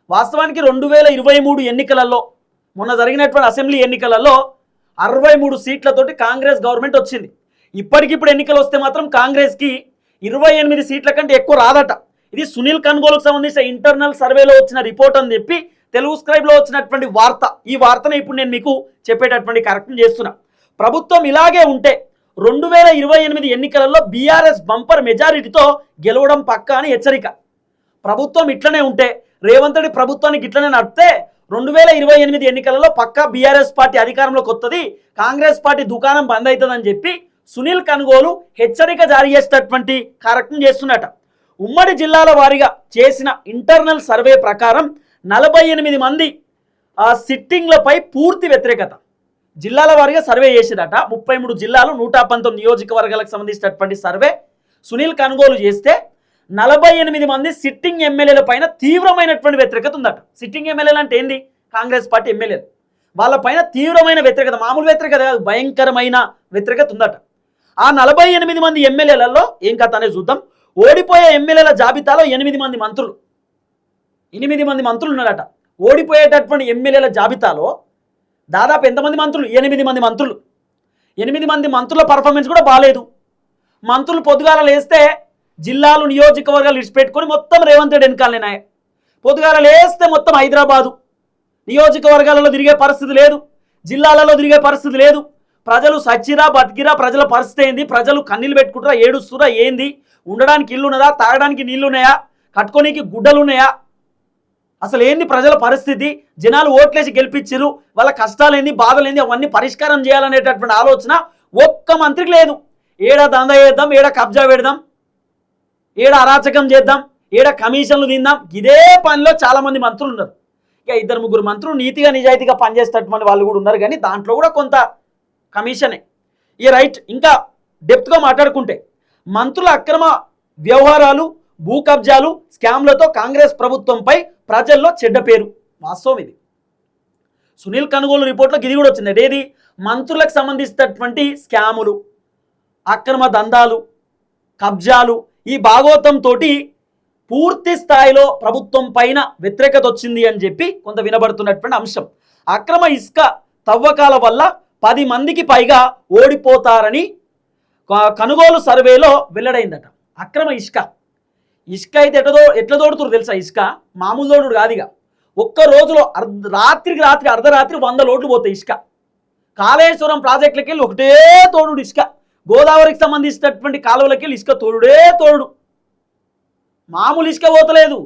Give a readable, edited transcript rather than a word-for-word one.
వాస్తవానికి 2023 ఎన్నికలలో మొన్న జరిగినటువంటి అసెంబ్లీ ఎన్నికలలో 63 సీట్లతోటి కాంగ్రెస్ గవర్నమెంట్ వచ్చింది. ఇప్పటికిప్పుడు ఎన్నికలు వస్తే మాత్రం కాంగ్రెస్కి 28 సీట్ల కంటే ఎక్కువ రాదట. ఇది సునీల్ కన్గోలుకు సంబంధించిన ఇంటర్నల్ సర్వేలో వచ్చిన రిపోర్ట్ అని చెప్పి తెలుగు స్క్రైబ్లో వచ్చినటువంటి వార్త. ఈ వార్తను ఇప్పుడు నేను మీకు చెప్పేటటువంటి కరెక్షన్ చేస్తున్నా. ప్రభుత్వం ఇలాగే ఉంటే 2028 ఎన్నికలలో బీఆర్ఎస్ బంపర్ మెజారిటీతో గెలవడం పక్కా అని హెచ్చరిక. ప్రభుత్వం ఇట్లనే ఉంటే, రేవంత్ రెడ్డి ప్రభుత్వానికి ఇట్లనే నడిపితే 2028 ఎన్నికలలో పక్కా బీఆర్ఎస్ పార్టీ అధికారంలోకి వస్తుంది, కాంగ్రెస్ పార్టీ దుకాణం బంద్ అవుతుందని చెప్పి సునీల్ కన్గోలు హెచ్చరిక జారీ చేసేటటువంటి కార్యక్రమం చేస్తున్నట. ఉమ్మడి జిల్లాల వారీగా చేసిన ఇంటర్నల్ సర్వే ప్రకారం 48 మంది సిట్టింగ్లపై పూర్తి వ్యతిరేకత. జిల్లాల వారీగా సర్వే చేసేదట. 33 జిల్లాలు 119 నియోజకవర్గాలకు సంబంధించినటువంటి సర్వే సునీల్ కన్గోలు చేస్తే 48 మంది సిట్టింగ్ ఎమ్మెల్యేల పైన తీవ్రమైనటువంటి వ్యతిరేకత ఉందట. సిట్టింగ్ ఎమ్మెల్యేలు అంటే ఏంది? కాంగ్రెస్ పార్టీ ఎమ్మెల్యేలు. వాళ్ళపైన తీవ్రమైన వ్యతిరేకత, మామూలు వ్యతిరేకత కాదు, భయంకరమైన వ్యతిరేకత ఉందట. ఆ 48 మంది ఎమ్మెల్యేలలో ఏం కథ అనేది చూద్దాం. ఓడిపోయే ఎమ్మెల్యేల జాబితాలో 8 మంది మంత్రులు, 8 మంది మంత్రులు ఉన్నారట. ఓడిపోయేటటువంటి ఎమ్మెల్యేల జాబితాలో దాదాపు ఎంతమంది మంత్రులు? 8 మంది మంత్రులు. 8 మంది మంత్రుల పర్ఫార్మెన్స్ కూడా బాగాలేదు. మంత్రులు పొద్దుగాల లేస్తే జిల్లాలు నియోజకవర్గాలు ఇడిచిపెట్టుకొని మొత్తం రేవంత్ రెడ్డి వెనకాలనే. పొద్దుగాల లేస్తే మొత్తం హైదరాబాదు నియోజకవర్గాలలో తిరిగే పరిస్థితి లేదు, జిల్లాలలో తిరిగే పరిస్థితి లేదు. ప్రజలు సచ్చిరా బతికిరా, ప్రజల పరిస్థితి ఏంది, ప్రజలు కన్నీళ్ళు పెట్టుకుంటారా, ఏడుస్తురా, ఏంది, ఉండడానికి ఇల్లు ఉన్నదా, తాగడానికి నీళ్లు ఉన్నాయా, కట్టుకోనికి గుడ్డలు ఉన్నాయా, అసలు ఏంది ప్రజల పరిస్థితి, జనాలు ఓట్లేసి గెలిపించారు, వాళ్ళ కష్టాలేంది, బాధలేంది, అవన్నీ పరిష్కారం చేయాలనేటటువంటి ఆలోచన ఒక్క మంత్రికి లేదు. ఏడ దందా చేద్దాం, ఏడ కబ్జా పెడదాం, ఏడ అరాచకం చేద్దాం, ఏడ కమిషన్లు తిందాం, ఇదే పనిలో చాలామంది మంత్రులు ఉన్నారు. ఇక 2-3 మంత్రులు నీతిగా నిజాయితీగా పనిచేసేటటువంటి వాళ్ళు కూడా ఉన్నారు, కానీ దాంట్లో కూడా కొంత కమిషనే. ఈ రైట్. ఇంకా డెప్త్గా మాట్లాడుకుంటే మంత్రుల అక్రమ వ్యవహారాలు, భూ కబ్జాలు, స్కామ్లతో కాంగ్రెస్ ప్రభుత్వంపై ప్రజల్లో చెడ్డ పేరు. వాస్తవం ఇది. సునీల్ కన్గోలు రిపోర్ట్లోకి ఇది కూడా వచ్చింది. ఏది? మంత్రులకు సంబంధించినటువంటి స్కాములు, అక్రమ దందాలు, కబ్జాలు, ఈ భాగోతంతో పూర్తి స్థాయిలో ప్రభుత్వం పైన వ్యతిరేకత వచ్చింది అని చెప్పి కొంత వినబడుతున్నటువంటి అంశం. అక్రమ ఇసుక తవ్వకాల వల్ల 10 మందికి పైగా ఓడిపోతారని కనుగోలు సర్వేలో వెల్లడైందట. అక్రమ ఇసుక అయితే ఎట్లా తోడుతురు తెలుసా? ఇసుక మామూలు తోడు కాదుగా. ఒక్క రోజులో రాత్రికి రాత్రి అర్ధరాత్రి 100 లోడ్లు పోతాయి ఇసుక. కాళేశ్వరం ప్రాజెక్టులకి వెళ్ళి ఒకటే తోడు ఇసుక, గోదావరికి సంబంధించినటువంటి కాలువలకి వెళ్ళి ఇసుక తోడుడే తోడు, మామూలు ఇసుక పోతలేదు.